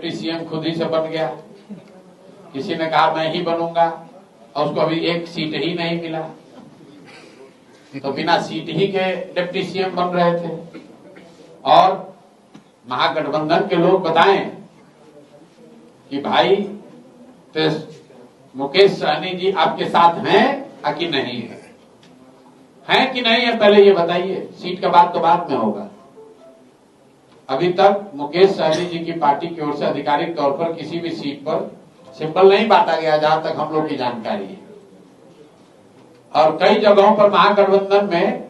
Deputy CM खुद ही से बन गया, किसी ने कहा मैं ही बनूंगा और उसको अभी एक सीट ही नहीं मिला, तो बिना सीट ही के डिप्टी सीएम बन रहे थे। और महागठबंधन के लोग बताएं कि भाई तो मुकेश सहनी जी आपके साथ हैं कि नहीं है कि नहीं है, पहले ये बताइए। सीट का बात तो बाद में होगा। अभी तक मुकेश सहनी जी की पार्टी की ओर से आधिकारिक तौर पर किसी भी सीट पर सिंबल नहीं बांटा गया, जहां तक हम लोग की जानकारी है। और कई जगहों पर महागठबंधन में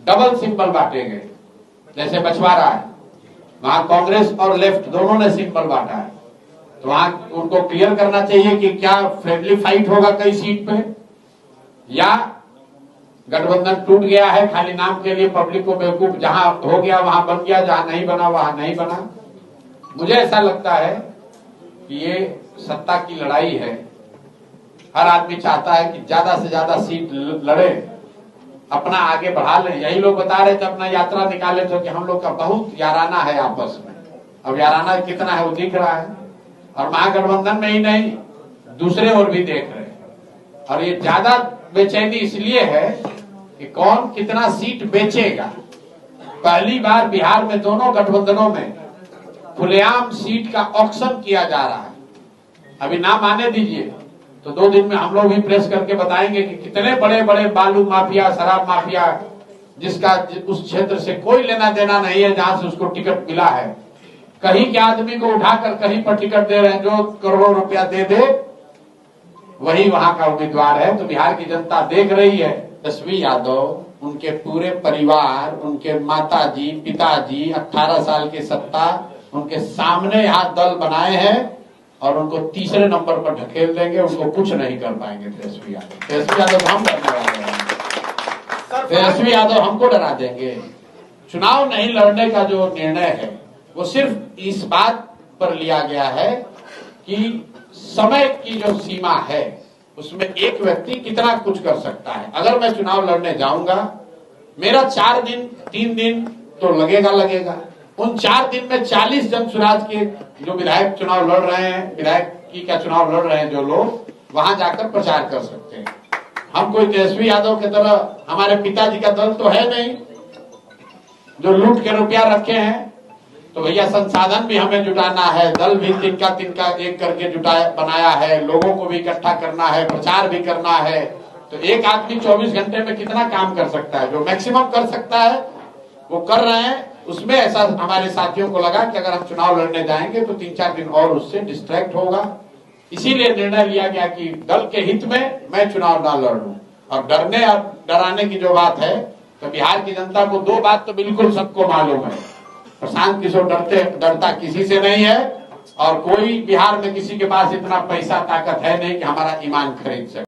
डबल सिंबल बांटे गए, जैसे बछवाड़ा है, वहां कांग्रेस और लेफ्ट दोनों ने सिंबल बांटा है। तो वहां उनको क्लियर करना चाहिए कि क्या फ्रेंडली फाइट होगा कई सीट पे, या गठबंधन टूट गया है खाली नाम के लिए, पब्लिक को बेवकूफ, जहां हो गया वहां बन गया, जहां नहीं बना वहां नहीं बना। मुझे ऐसा लगता है कि ये सत्ता की लड़ाई है। हर आदमी चाहता है कि ज्यादा से ज्यादा सीट लड़े, अपना आगे बढ़ा ले। यही लोग बता रहे थे, अपना यात्रा निकाले थे कि हम लोग का बहुत याराना है आपस में। अब याराना कितना है वो दिख रहा है, और महागठबंधन में ही नहीं दूसरे और भी देख रहे हैं। और ये ज्यादा बेचैनी इसलिए है कि कौन कितना सीट बेचेगा। पहली बार बिहार में दोनों गठबंधनों में खुलेआम सीट का ऑक्शन किया जा रहा है। अभी नाम आने दीजिए तो 2 दिन में हम लोग भी प्रेस करके बताएंगे कि कितने बड़े बड़े बालू माफिया, शराब माफिया, जिसका उस क्षेत्र से कोई लेना देना नहीं है, जहां से उसको टिकट मिला है, कहीं के आदमी को उठाकर कहीं पर टिकट दे रहे हैं। जो करोड़ों रुपया दे दे वही वहां का उम्मीदवार है। तो बिहार की जनता देख रही है। तेजस्वी यादव, उनके पूरे परिवार, उनके माताजी, पिताजी 18 साल की सत्ता उनके सामने यहाँ दल बनाए हैं और उनको तीसरे नंबर पर ढकेल देंगे। उनको कुछ नहीं कर पाएंगे तेजस्वी यादव। तेजस्वी यादव हम डरने वाले हैं, तेजस्वी यादव हमको डरा देंगे। चुनाव नहीं लड़ने का जो निर्णय है वो सिर्फ इस बात पर लिया गया है कि समय की जो सीमा है उसमें एक व्यक्ति कितना कुछ कर सकता है। अगर मैं चुनाव लड़ने जाऊंगा, मेरा 4 दिन 3 दिन तो लगेगा। उन 4 दिन में 40 जन सुराज के जो विधायक चुनाव लड़ रहे हैं, विधायक की क्या चुनाव लड़ रहे हैं जो लोग, वहां जाकर प्रचार कर सकते हैं। हम कोई तेजस्वी यादव की तरह, हमारे पिताजी का दल तो है नहीं जो लूट के रुपया रखे हैं। तो भैया संसाधन भी हमें जुटाना है, दल भी तिनका एक करके बनाया है, लोगों को भी इकट्ठा करना है, प्रचार भी करना है। तो एक आदमी 24 घंटे में कितना काम कर सकता है? जो मैक्सिमम कर सकता है वो कर रहे हैं। उसमें ऐसा हमारे साथियों को लगा कि अगर हम चुनाव लड़ने जाएंगे तो 3-4 दिन और उससे डिस्ट्रैक्ट होगा। इसीलिए निर्णय लिया गया कि दल के हित में मैं चुनाव ना लड़ूं। और डरने और डराने की जो बात है, तो बिहार की जनता को 2 बात तो बिल्कुल सबको मालूम है। प्रशांत किशोर डरता किसी से नहीं है, और कोई बिहार में किसी के पास इतना पैसा ताकत है नहीं कि हमारा ईमान खरीद सके।